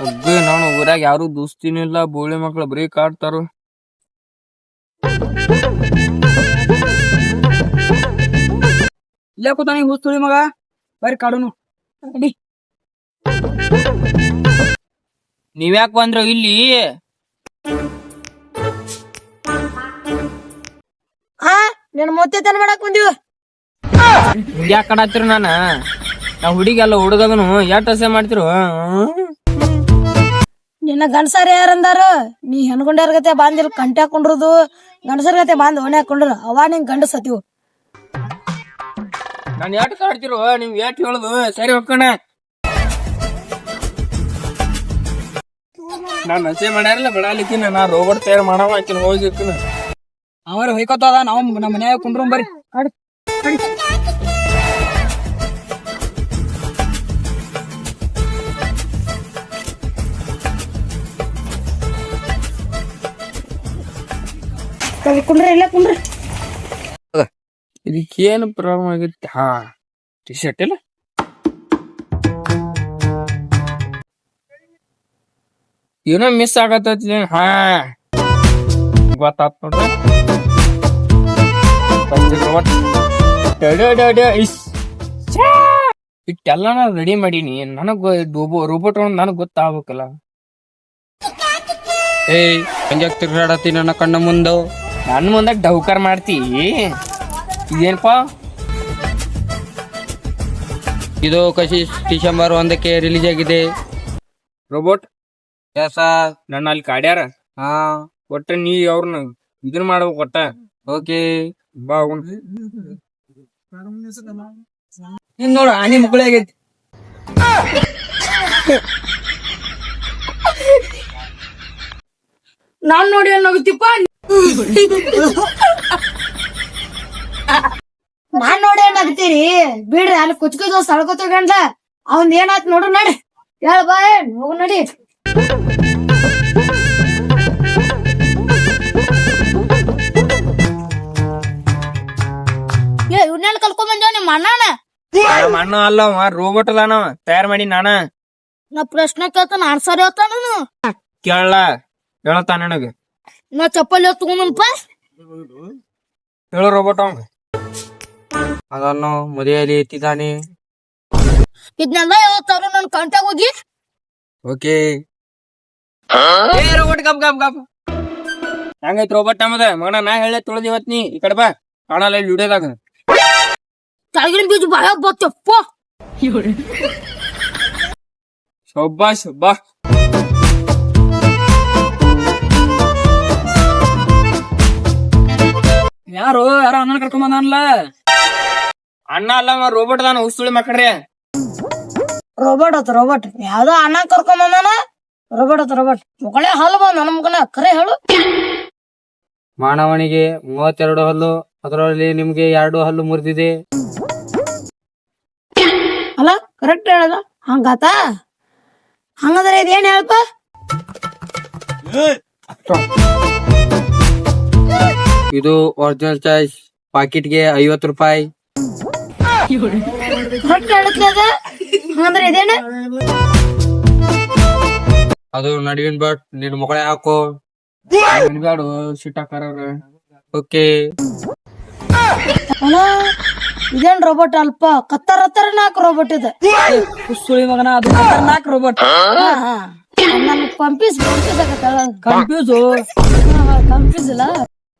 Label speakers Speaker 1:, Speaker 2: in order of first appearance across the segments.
Speaker 1: ಅಗ್ಗ ನಾನು ಊರಾಗ ಯಾರು ದೋಸ್ತಿನೂ ಇಲ್ಲ, ಬೋಳಿ ಮಕ್ಳು ಬರೀ ಕಾಡ್ತಾರು.
Speaker 2: ಇಲ್ಲೇ ಕೂತಾನ ಹುಸ್ತುಳಿ ಮಗ, ಬರ್ರಿ ಕಾಡುನು ನಡಿ.
Speaker 1: ನೀವ್ಯಾಕ್ ಬಂದ್ರ ಇಲ್ಲಿ?
Speaker 3: ಹಾ ನಿನ್ ಮೊತ್ತೆ ತನ ಮಾಡಕ್ ಬಂದಿವ್.
Speaker 1: ಯಾಕೆ ಕಡಾತಿರು? ನಾ ಹುಡುಗಿ ಅಲ್ಲ ಹುಡುಗದನು ಎಷ್ಟ್ ಹಸೆ ಮಾಡ್ತಿರು?
Speaker 3: ನಿನ್ನ ಗಂಡಸಾರ ಯಾರಂದಾರ? ನೀ ಹೆಣ್ಗೊಂಡ್ಯಾರ ಗತೆ ಬಾಂದಿಲ್ ಕಂಟೆ ಹಾಕೊಂಡ್ರದು, ಗಂಡಸರ ಗತೆ ಬಾಂದ್ ಓಣೆ ಹಾಕೊಂಡ್ರ ಅವ ನಿಂಗ್ ಗಂಡ ಸತಿವು.
Speaker 1: ನಾನ್ ಎಷ್ಟ್ ಕಾಡ್ತಿರು? ನೀವ್ ಎಷ್ಟ್ ಹೇಳುದು? ಸರಿ ಹೋಗ್ಕಣ. ನಾನ್ ಹಸೆ ಮಾಡ್ಯಾರಲ್ಲ ಬಿಡಾಲಿಕ್ಕಿನ, ನಾ ರೋಬೋಟ್ ತಯಾರು ಮಾಡವ ಆಕಿನ ಹೋಗಿಕ್ಕಿನ.
Speaker 2: ಅವರ ಹೊಯ್ಕೋತದ, ನಾವು ನಮ್ಮ ಮನ್ಯಾಗ ಕುಂಡ್ರು ಬರ್ರಿ.
Speaker 3: ಕುಂಡ್ರಿ ಇಲ್ಲ ಕುಂಡ್ರಿ.
Speaker 1: ಇದಕ್ಕೇನು ಪ್ರಾಬ್ಲಮ್ ಆಗಿತ್ತು? ಹಾ, ಟಿ ಶರ್ಟ್ ಇಲ್ಲ, ಏನೋ ಮಿಸ್ ಆಗತ್ತೈತಿ. ಹಾ ಗೊತ್ತಾತ್ ನೋಡ್ರಿ. ಇಟ್ಟೆಲ್ಲ ನಾ ರೆಡಿ ಮಾಡೀನಿ. ನನಗ್ ರೋಬೋಟ್ ನನಗ್ ಗೊತ್ತಾಗ್ಬೇಕಲ್ಲ.
Speaker 4: ಏಯ್ ಹಂಗ್ಯಾಕ್ ತಿರ್ಗಾಡತಿ ನನ್ನ ಕಣ್ಣ ಮುಂದೆ?
Speaker 1: ನನ್ ಮುಂದೆ ಡೌಕರ್ ಮಾಡ್ತಿ? ಇದೇನಪ್ಪ?
Speaker 4: ಇದು ಕಶಿಶ್ ಡಿಸೆಂಬರ್ 1ಕ್ಕೆ ರಿಲೀಸ್ ಆಗಿದೆ.
Speaker 1: ರೋಬೋಟ್
Speaker 4: ಎಸ್
Speaker 1: ನನ್ನ ಅಲ್ಲಿ ಕಾಡ್ಯಾರ.
Speaker 4: ಹಾ
Speaker 1: ಒಟ್ಟ ನೀ ಅವ್ರನ್ನ ಇದನ್ ಮಾಡ್ಬೇಕು. ಒಟ್ಟ
Speaker 4: ಓಕೆ
Speaker 1: ಬಾ.
Speaker 2: ನಿನ್ ನೋಡ ಆನಿ ಮಕ್ಕಳೇ ಆಗೈತಿ.
Speaker 3: ನಾನ್ ನೋಡಿ ಏನಾಗುತ್ತಿಪ್ಪ? ನಾನ್ ನೋಡಿ ಏನಾಗ್ತೀರಿ? ಬಿಡ್ರಿ, ಅಲ್ಲಿ ಕುಚ್ಕುದ ಸಳ್ಕೊತ ಗಂಡ ಅವಂದ್ ಏನಾತ್ ನೋಡು. ನಡಿ ಹೇಳ ಬಾ, ಹೋಗು ನಡಿ. ಇವ್ನೆಲ್ಲ ಕಲ್ಕೊಂಡ್ ಬಂದೇವ್ ನಿಮ್ಮ ಅಣ್ಣನ.
Speaker 1: ನಮ್ಮ ಅಣ್ಣ ಅಲ್ಲ, ರೋಬೋಟ್ ಅದ. ನಾವ ತಯಾರ್ ಮಾಡಿ ನಾನ.
Speaker 3: ನಾ ಪ್ರಶ್ನೆ ಕೇಳ್ತಾನ, ಆನ್ಸರ್ ಹೇಳ್ತಾನ.
Speaker 1: ಕೇಳಲ್ಲ, ಹೇಳತ್ತ ನನಗ.
Speaker 3: ನಾ ಚಪ್ಪಲಿ ತಗೊಂಡಪ್ಪ.
Speaker 1: ಹೇಳು ರೋಬೋಟ್ ಅವಂಗ.
Speaker 4: ಅದನ್ನು ಮದುವೆಯಲ್ಲಿ ಎತ್ತಿದ್ದಾನೆ.
Speaker 3: ಇದನ್ನೆಲ್ಲ ಹೇಳ್ತಾರ ನನ್ ಕಂಟಾಗ ಹೋಗಿ.
Speaker 4: ಓಕೆ
Speaker 1: ರೋಬೋಟ್ ಗಪ್ ಗಪ್ ಗಪ್. ಹೆಂಗೈತ್ ರೋಬೋಟ್ ನಮ್ಮದ? ಮಗನ ನಾ ಹೇಳ ತುಳದ್ ಇವತ್ ನೀ ಈ ಕಡೆ ಬಾ. ಕಾಣಲ್ಲ ಇಲ್ಲಿ ವಿಡಿಯೋದಾಗ.
Speaker 3: ಕೆಳಗಿನ ಬೀಜ ಬಾಯ ಬತ್ತಪ್ಪ.
Speaker 1: ಶಬ್ಬಾಶ್ ಬಾ.
Speaker 2: ಯಾರು ಅಣ್ಣನ ಕರ್ಕೊಂಡ್ ಬಂದಲ್ಲ.
Speaker 1: ಅಣ್ಣ ಅಲ್ಲ, ರೋಬೋಟ್ ಅದಾನ. ಉಸುಳಿ ಮಕ್ಕಳ್ರಿ.
Speaker 3: ರೋಬೋಟ್ ಆತ ರೋಬೋಟ್. ಯಾವ್ದೋ ಅಣ್ಣ ಕರ್ಕೊಂಡ್ ಬಂದಾನ. ರೋಬೋಟ್ ಆತ ರೋಬೋಟ್. ಮಕ್ಕಳೇ ಹಲ್ಲು ಬಂದ ನನ್ನ ಮಗನ ಕರೆ ಹೇಳು.
Speaker 4: ಮಾನವನಿಗೆ 32 ಹಲ್ಲು, ಅದರಲ್ಲಿ ನಿಮ್ಗೆ 2 ಹಲ್ಲು ಮುರಿದಿದೆ.
Speaker 3: ಅಲ್ಲ ಕರೆಕ್ಟ್ ಹೇಳದ. ಹಂಗಾತ? ಹಂಗಂದ್ರೆ ಇದೇನ್ ಹೇಳಪ್ಪ?
Speaker 4: ಇದು ಒರಿಜಿನಲ್ ಚಾಯ್ಸ್. ಪಾಕೆಟ್ಗೆ 50 ರೂಪಾಯಿ.
Speaker 3: ಕರೆಕ್ಟ್ ಹೇಳತ್ಲೆ ಅದ. ಹಂಗಂದ್ರೆ ಇದೇನ?
Speaker 4: ಅದು ನಡುವಿನ ಬಟ್ ನಿನ್ ಮಕ್ಕಳೇ ಹಾಕೋ.
Speaker 1: ಬ್ಯಾಡು ಸಿಟ್ಟಾಕಾರ.
Speaker 4: ಓಕೆ
Speaker 3: ಅಲ್ಲ ಇದೇನ್ ರೋಬೋಟ್ ಅಲ್ಪ ಕತ್ತರ ನಾಲ್ಕು ರೋಬೋಟ್ ಇದೆ.
Speaker 2: ಹುಸ್ತುಳಿ ಮಗನ, ಅದು ಖತರ್ನಾಕ್ ರೋಬೋಟ್.
Speaker 3: ನನ್ ಕಂಪ್ಯೂಸ್ ಆಗತ್ತಳ.
Speaker 2: ಕನ್ಫ್ಯೂಸ್
Speaker 3: ಇಲ್ಲ.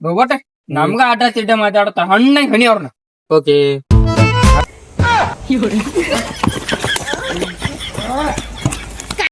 Speaker 1: ರೋಬೋಟ್ ನಮ್ಗ ಆಟ ತಿಡ್ಡ ಮಾತಾಡತ್ತ ಹಣ್ಣಾಗಿ ಹಣಿ ಅವ್ರನ್ನ.
Speaker 4: ಓಕೆ